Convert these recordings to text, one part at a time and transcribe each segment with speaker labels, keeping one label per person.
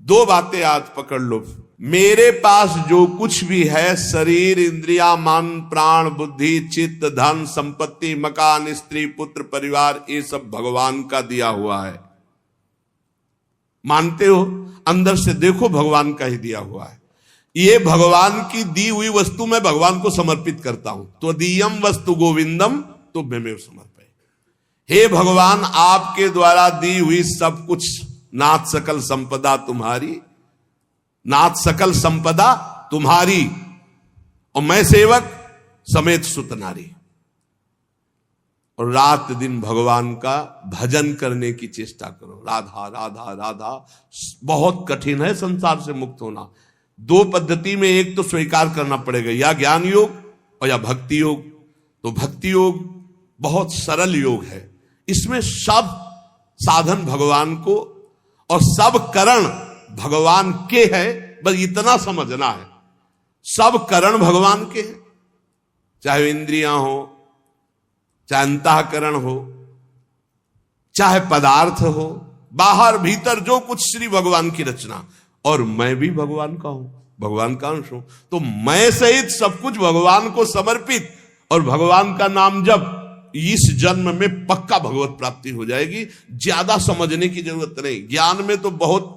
Speaker 1: दो बातें आज पकड़ लो। मेरे पास जो कुछ भी है, शरीर, इंद्रिया, मन, प्राण, बुद्धि, चित्त, धन, संपत्ति, मकान, स्त्री, पुत्र, परिवार, ये सब भगवान का दिया हुआ है। मानते हो? अंदर से देखो, भगवान का ही दिया हुआ है। ये भगवान की दी हुई वस्तु मैं भगवान को समर्पित करता हूं। तो दीयम वस्तु गोविंदम तुभ्यमेव समर्पये। हे भगवान, आपके द्वारा दी हुई सब कुछ, नाथ सकल संपदा तुम्हारी, नाथ सकल संपदा तुम्हारी, और मैं सेवक समेत सुत नारी। और रात दिन भगवान का भजन करने की चेष्टा करो। राधा राधा राधा। बहुत कठिन है संसार से मुक्त होना। दो पद्धति में एक तो स्वीकार करना पड़ेगा, या ज्ञान योग और या भक्ति योग। तो भक्ति योग बहुत सरल योग है। इसमें सब साधन भगवान को और सब करण भगवान के हैं, बस इतना समझना है। सब करण भगवान के हैं, चाहे इंद्रियां हो, चाहे अंतःकरण हो, चाहे पदार्थ हो, बाहर भीतर जो कुछ श्री भगवान की रचना। और मैं भी भगवान का हूं, भगवान का अंश हूं। तो मैं सहित सब कुछ भगवान को समर्पित और भगवान का नाम जब, इस जन्म में पक्का भगवत प्राप्ति हो जाएगी। ज्यादा समझने की जरूरत नहीं। ज्ञान में तो बहुत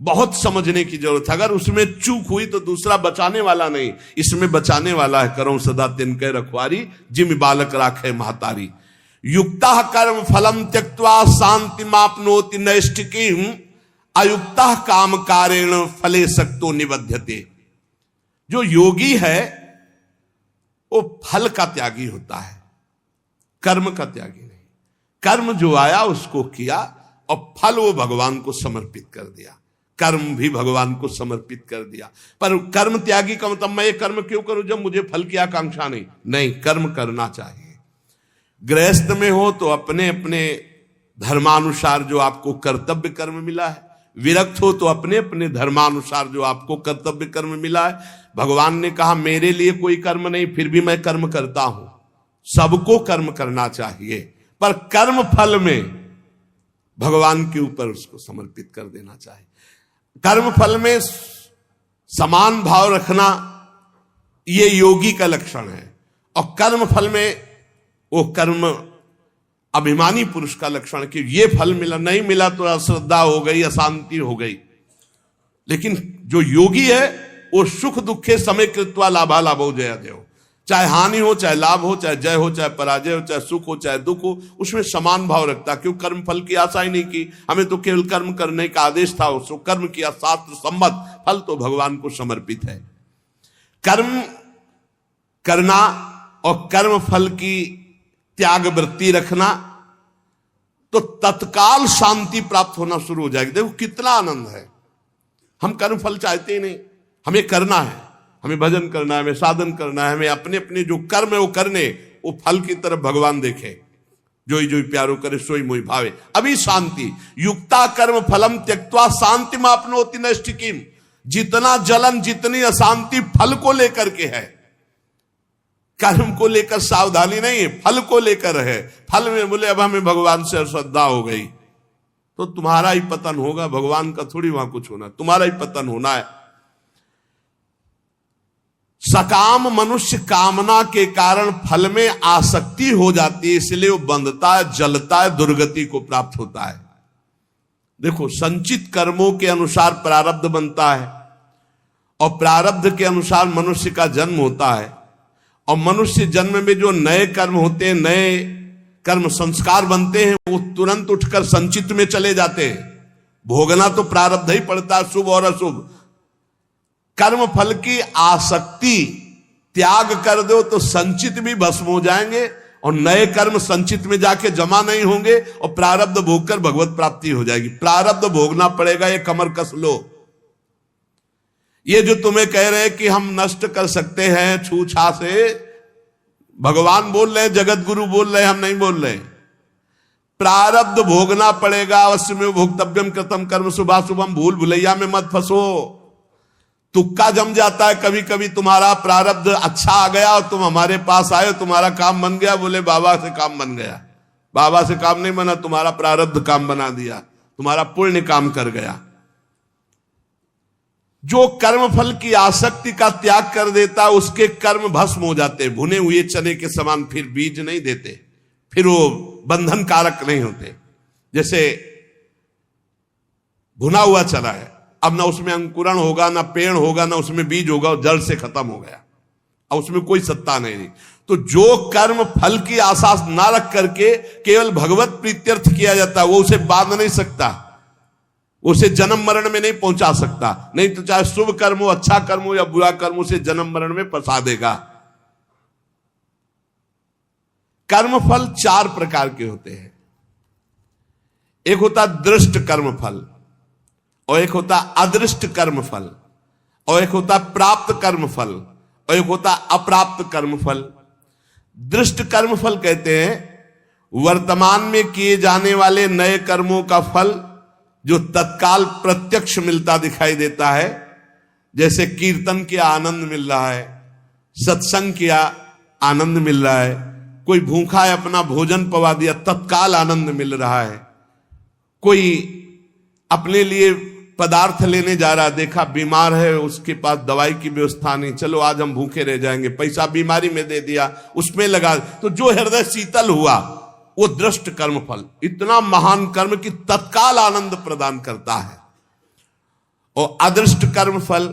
Speaker 1: बहुत समझने की जरूरत है। अगर उसमें चूक हुई तो दूसरा बचाने वाला नहीं, इसमें बचाने वाला है। करो सदा तिनके रखवारी, जिम बालक राखे महतारी। युक्ता कर्म फलम त्यक्त्वा शांति मापनोति नैष्ठिकीं, अयुक्ता काम कारेण फले सक्तो निबध्यते। जो योगी है वो फल का त्यागी होता है, कर्म का त्यागी नहीं। कर्म जो आया उसको किया और फल वो भगवान को समर्पित कर दिया। कर्म भी भगवान को समर्पित कर दिया। पर कर्म त्यागी का मतलब मैं ये कर्म क्यों करूं जब मुझे फल की आकांक्षा नहीं। नहीं, कर्म करना चाहिए। गृहस्थ में हो तो अपने अपने धर्मानुसार जो आपको कर्तव्य कर्म मिला है, विरक्त हो तो अपने अपने धर्मानुसार जो आपको कर्तव्य कर्म मिला है। भगवान ने कहा मेरे लिए कोई कर्म नहीं, फिर भी मैं कर्म करता हूं। सबको कर्म करना चाहिए, पर कर्म फल में भगवान के ऊपर उसको समर्पित कर देना चाहिए। कर्म फल में समान भाव रखना ये योगी का लक्षण है, और कर्म फल में वो कर्म अभिमानी पुरुष का लक्षण कि ये फल मिला, नहीं मिला तो अश्रद्धा हो गई, अशांति हो गई। लेकिन जो योगी है वो सुख दुखे समय कृत्वा लाभा लाभो जया देव। चाहे हानि हो, चाहे लाभ हो, चाहे जय हो, चाहे पराजय हो, चाहे सुख हो, चाहे दुख हो, उसमें समान भाव रखता। क्यों? कर्म फल की आशा ही नहीं की। हमें तो केवल कर्म करने का आदेश था, उसको कर्म किया, शास्त्र सम्मत, फल तो भगवान को समर्पित है। कर्म करना और कर्म फल की त्याग वृत्ति रखना तो तत्काल शांति प्राप्त होना शुरू हो जाएगी। देखो कितना आनंद है। हम कर्म फल चाहते ही नहीं, हमें करना है, हमें भजन करना है, हमें साधन करना है, हमें अपने अपने जो कर्म है वो करने, वो फल की तरफ भगवान देखे। जोई जोई प्यारो करे सोई मोई भावे, अभी शांति। युक्ता कर्म फलम त्यक्त्वा शांति मापनोति नैष्ठिकीं। जितना जलन, जितनी अशांति फल को लेकर के है, कर्म को लेकर सावधानी नहीं है, फल को लेकर है। फल में बोले अब हमें भगवान से श्रद्धा हो गई तो तुम्हारा ही पतन होगा, भगवान का थोड़ी वहां कुछ होना, तुम्हारा ही पतन होना है। सकाम मनुष्य कामना के कारण फल में आसक्ति हो जाती है, इसलिए वो बंधता है, जलता है, दुर्गति को प्राप्त होता है। देखो संचित कर्मों के अनुसार प्रारब्ध बनता है, और प्रारब्ध के अनुसार मनुष्य का जन्म होता है। और मनुष्य जन्म में जो नए कर्म होते हैं, नए कर्म संस्कार बनते हैं, वो तुरंत उठकर संचित में चले जाते हैं। भोगना तो प्रारब्ध ही पड़ता है, शुभ और अशुभ। कर्म फल की आसक्ति त्याग कर दो तो संचित भी भस्म हो जाएंगे, और नए कर्म संचित में जाके जमा नहीं होंगे, और प्रारब्ध भोगकर भगवत प्राप्ति हो जाएगी। प्रारब्ध भोगना पड़ेगा, ये कमर कस लो। ये जो तुम्हें कह रहे हैं कि हम नष्ट कर सकते हैं छूछा से, भगवान बोल रहे हैं, जगत गुरु बोल रहे हैं, हम नहीं बोल रहे। प्रारब्ध भोगना पड़ेगा, अवश्य में भोक्तव्यम कृतम कर्म शुभाशुभम। भूल भुलैया में मत फंसो। तुक्का जम जाता है कभी कभी। तुम्हारा प्रारब्ध अच्छा आ गया और तुम हमारे पास आए, तुम्हारा काम बन गया, बोले बाबा से काम बन गया। बाबा से काम नहीं बना, तुम्हारा प्रारब्ध काम बना दिया, तुम्हारा पुण्य काम कर गया। जो कर्म फल की आसक्ति का त्याग कर देता उसके कर्म भस्म हो जाते, भुने हुए चने के समान, फिर बीज नहीं देते, फिर वो बंधन कारक नहीं होते। जैसे भुना हुआ चना है, अब ना उसमें अंकुरण होगा, ना पेड़ होगा, ना उसमें बीज होगा, जड़ से खत्म हो गया, अब उसमें कोई सत्ता नहीं। तो जो कर्म फल की आशा ना रख करके केवल भगवत प्रीत्यर्थ किया जाता है, वो उसे बांध नहीं सकता, उसे जन्म मरण में नहीं पहुंचा सकता। नहीं तो चाहे शुभ कर्म हो, अच्छा कर्म हो या बुरा कर्म, उसे जन्म मरण में फंसा देगा। कर्म फल 4 प्रकार के होते हैं। एक होता दृष्ट कर्म फल, और एक होता अदृष्ट कर्म फल, और एक होता प्राप्त कर्म फल, और एक होता अप्राप्त कर्म फल। दृष्ट कर्म फल कहते हैं वर्तमान में किए जाने वाले नए कर्मों का फल जो तत्काल प्रत्यक्ष मिलता दिखाई देता है। जैसे कीर्तन किया आनंद मिल रहा है, सत्संग किया आनंद मिल रहा है, कोई भूखा है अपना भोजन पवा दिया तत्काल आनंद मिल रहा है, कोई अपने लिए पदार्थ लेने जा रहा, देखा बीमार है उसके पास दवाई की व्यवस्था नहीं, चलो आज हम भूखे रह जाएंगे, पैसा बीमारी में दे दिया, उसमें लगा, तो जो हृदय शीतल हुआ वो दृष्ट कर्म फल, इतना महान कर्म कि तत्काल आनंद प्रदान करता है। और अदृष्ट कर्म फल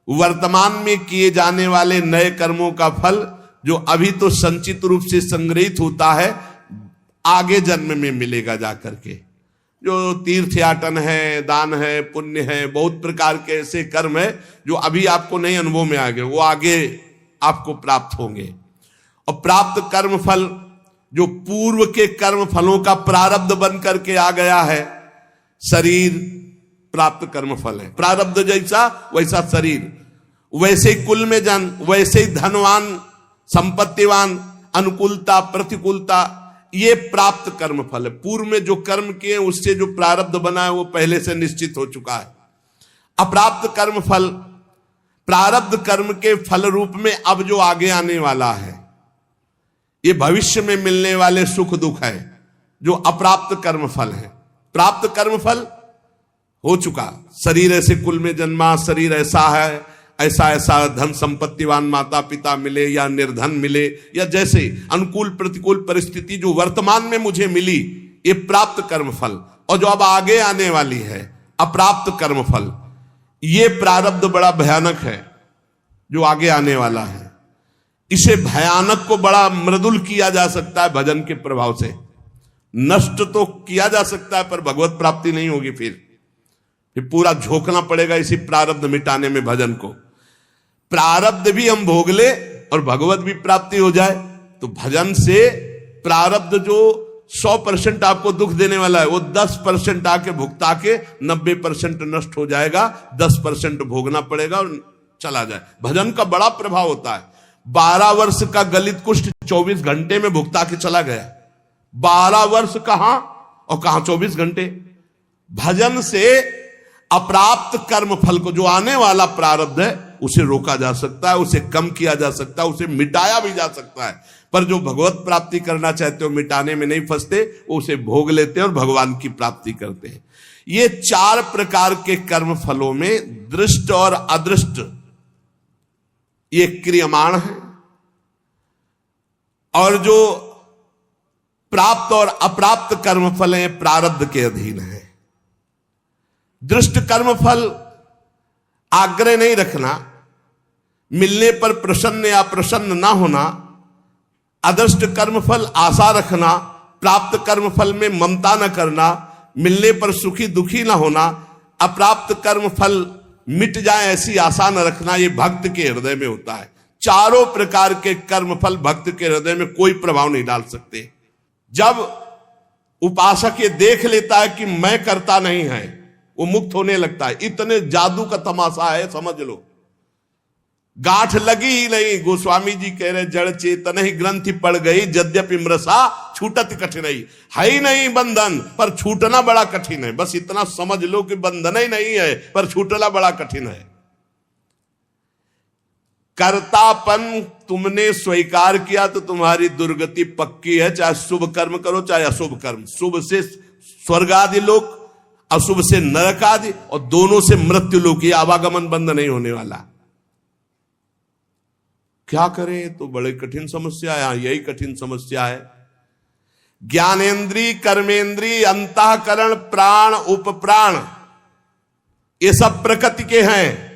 Speaker 1: वर्तमान में किए जाने वाले नए कर्मों का फल जो अभी तो संचित रूप से संग्रहित होता है, आगे जन्म में मिलेगा जाकर के। जो तीर्थयाटन है, दान है, पुण्य है, बहुत प्रकार के ऐसे कर्म है जो अभी आपको नहीं अनुभव में आ गए, वो आगे आपको प्राप्त होंगे। और प्राप्त कर्म फल जो पूर्व के कर्म फलों का प्रारब्ध बन करके आ गया है, शरीर प्राप्त कर्म फल है, प्रारब्ध जैसा वैसा शरीर, वैसे ही कुल में जन, वैसे ही धनवान, संपत्तिवान, अनुकूलता प्रतिकूलता, ये प्राप्त कर्म फल है। पूर्व में जो कर्म किए उससे जो प्रारब्ध बना है वो पहले से निश्चित हो चुका है। अप्राप्त कर्म फल प्रारब्ध कर्म के फल रूप में अब जो आगे आने वाला है, ये भविष्य में मिलने वाले सुख दुख है, जो अप्राप्त कर्म फल है। प्राप्त कर्म फल हो चुका, शरीर ऐसे कुल में जन्मा, शरीर ऐसा है, ऐसा ऐसा धन संपत्तिवान माता पिता मिले या निर्धन मिले, या जैसे अनुकूल प्रतिकूल परिस्थिति जो वर्तमान में मुझे मिली, ये प्राप्त कर्म फल। और जो अब आगे आने वाली है अप्राप्त कर्म फल, ये प्रारब्ध बड़ा भयानक है जो आगे आने वाला है। इसे भयानक को बड़ा मृदुल किया जा सकता है भजन के प्रभाव से, नष्ट तो किया जा सकता है पर भगवत प्राप्ति नहीं होगी। फिर पूरा झोंकना पड़ेगा इसी प्रारब्ध मिटाने में भजन को। प्रारब्ध भी हम भोग ले और भगवत भी प्राप्ति हो जाए, तो भजन से प्रारब्ध जो 100% आपको दुख देने वाला है, वो 10% आके भुगता के 90% नष्ट हो जाएगा, 10% भोगना पड़ेगा और चला जाए। भजन का बड़ा प्रभाव होता है। 12 वर्ष का गलित कुष्ठ 24 घंटे में भुगता के चला गया। 12 वर्ष कहां और कहां 24 घंटे। भजन से अप्राप्त कर्म फल को, जो आने वाला प्रारब्ध है, उसे रोका जा सकता है, उसे कम किया जा सकता है, उसे मिटाया भी जा सकता है। पर जो भगवत प्राप्ति करना चाहते हो मिटाने में नहीं फंसते, वो उसे भोग लेते हैं और भगवान की प्राप्ति करते हैं। ये 4 प्रकार के कर्म फलों में दृष्ट और अदृष्ट ये क्रियमाण है, और जो प्राप्त और अप्राप्त कर्म फल हैं प्रारब्ध के अधीन है। दृष्ट कर्म फल आग्रह नहीं रखना, मिलने पर प्रसन्न या प्रसन्न ना होना। अदृष्ट कर्म फल आशा रखना, प्राप्त कर्म फल में ममता न करना, मिलने पर सुखी दुखी ना होना। अप्राप्त कर्म फल मिट जाए ऐसी आशा न रखना, ये भक्त के हृदय में होता है। चारों प्रकार के कर्म फल भक्त के हृदय में कोई प्रभाव नहीं डाल सकते। जब उपासक ये देख लेता है कि मैं करता नहीं है, वो मुक्त होने लगता है। इतने जादू का तमाशा है, समझ लो। गांठ लगी ही नहीं, गोस्वामी जी कह रहे जड़ चेतन ही ग्रंथि पड़ गई, यद्यपि मृषा छूटत कठिनाई। है ही नहीं बंधन, पर छूटना बड़ा कठिन है। बस इतना समझ लो कि बंधन ही नहीं है, पर छूटना बड़ा कठिन है। कर्तापन तुमने स्वीकार किया तो तुम्हारी दुर्गति पक्की है। चाहे शुभ कर्म करो चाहे अशुभ कर्म। शुभ से स्वर्ग आदि लोक, अशुभ से नरक आदि, और दोनों से मृत्यु लोक, ये आवागमन बंद नहीं होने वाला। क्या करें? तो बड़े कठिन समस्या है, यही कठिन समस्या है। ज्ञानेन्द्रीय, कर्मेंद्रीय, अंतःकरण, प्राण, उपप्राण, ये सब प्रकृति के हैं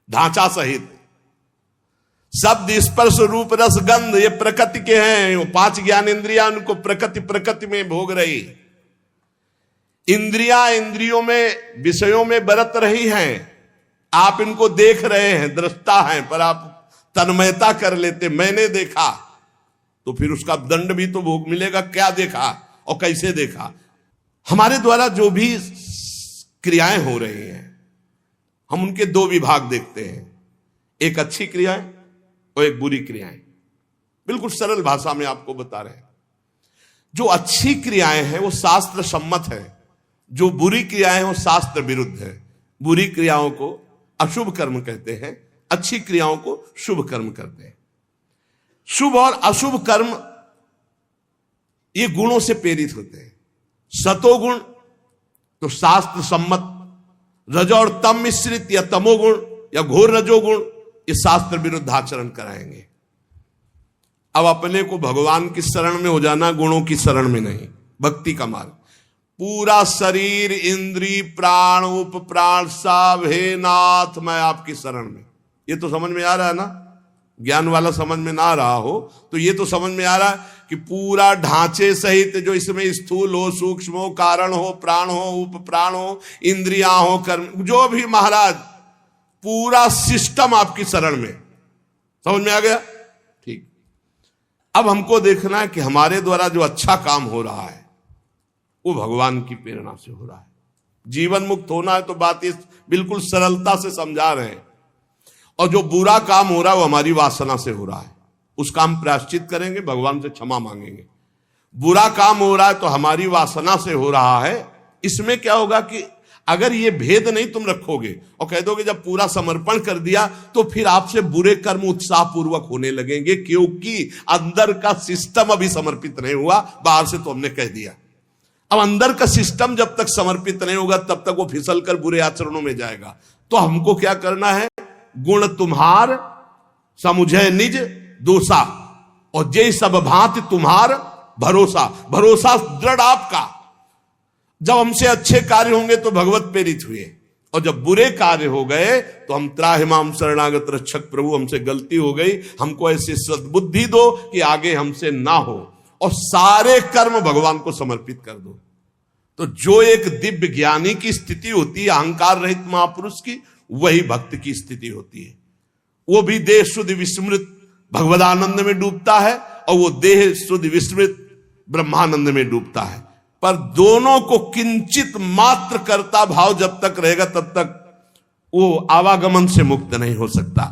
Speaker 1: ढांचा सहित। शब्द, स्पर्श, रूप, रस, गंध, ये प्रकृति के हैं। वो 5 ज्ञानेन्द्रियां उनको प्रकृति में भोग रही। इंद्रियां इंद्रियों में, विषयों में बरत रही हैं। आप इनको देख रहे हैं, दृष्टा हैं, पर आप तन्मयता कर लेते, मैंने देखा, तो फिर उसका दंड भी तो भोग मिलेगा। क्या देखा और कैसे देखा? हमारे द्वारा जो भी क्रियाएं हो रही हैं, हम उनके 2 विभाग देखते हैं, एक अच्छी क्रियाएं और एक बुरी क्रियाएं। बिल्कुल सरल भाषा में आपको बता रहे हैं। जो अच्छी क्रियाएं हैं वो शास्त्र सम्मत है, जो बुरी क्रियाएं हैं वो शास्त्र विरुद्ध है। बुरी क्रियाओं को अशुभ कर्म कहते हैं, अच्छी क्रियाओं को शुभ कर्म कहते हैं। शुभ और अशुभ कर्म ये गुणों से प्रेरित होते हैं। सतोगुण तो शास्त्र सम्मत, रजो और तम मिश्रित या तमोगुण या घोर रजोगुण, ये शास्त्र विरुद्ध आचरण कराएंगे। अब अपने को भगवान की शरण में हो जाना, गुणों की शरण में नहीं। भक्ति का मार्ग, पूरा शरीर, इंद्री, प्राण, उपप्राण सब, हे नाथ मैं आपकी शरण में। ये तो समझ में आ रहा है ना? ज्ञान वाला समझ में ना आ रहा हो तो ये तो समझ में आ रहा है कि पूरा ढांचे सहित, जो इसमें स्थूल हो, सूक्ष्म हो, कारण हो, प्राण हो, उपप्राण हो, इंद्रियां हो, कर्म, जो भी महाराज, पूरा सिस्टम आपकी शरण में। समझ में आ गया? ठीक। अब हमको देखना है कि हमारे द्वारा जो अच्छा काम हो रहा है वो भगवान की प्रेरणा से हो रहा है। जीवन मुक्त होना है तो बात इस बिल्कुल सरलता से समझा रहे हैं। और जो बुरा काम हो रहा है वो हमारी वासना से हो रहा है, उसका हम प्रायश्चित करेंगे, भगवान से क्षमा मांगेंगे। बुरा काम हो रहा है तो हमारी वासना से हो रहा है। इसमें क्या होगा कि अगर ये भेद नहीं तुम रखोगे और कह दोगे जब पूरा समर्पण कर दिया तो फिर आपसे बुरे कर्म उत्साह पूर्वक होने लगेंगे, क्योंकि अंदर का सिस्टम अभी समर्पित नहीं हुआ। बाहर से तो हमने कह दिया। अब अंदर का सिस्टम जब तक समर्पित नहीं होगा तब तक वो फिसल कर बुरे आचरणों में जाएगा। तो हमको क्या करना है? गुण तुम्हार समुझे निज दोषा, और जय सब भांति तुम्हार भरोसा। भरोसा दृढ़ आपका। जब हमसे अच्छे कार्य होंगे तो भगवत प्रेरित हुए, और जब बुरे कार्य हो गए तो हम त्राहिमाम शरणागत रक्षक प्रभु, हमसे गलती हो गई, हमको ऐसी सद्बुद्धि दो कि आगे हमसे ना हो, और सारे कर्म भगवान को समर्पित कर दो। तो जो एक दिव्य ज्ञानी की स्थिति होती है, अहंकार रहित महापुरुष की, वही भक्त की स्थिति होती है। वो भी देह शुद्ध विस्मृत भगवदानंद में डूबता है, और वो देह शुद्ध विस्मृत ब्रह्मानंद में डूबता है। पर दोनों को किंचित मात्र कर्ता भाव जब तक रहेगा तब तक वो आवागमन से मुक्त नहीं हो सकता।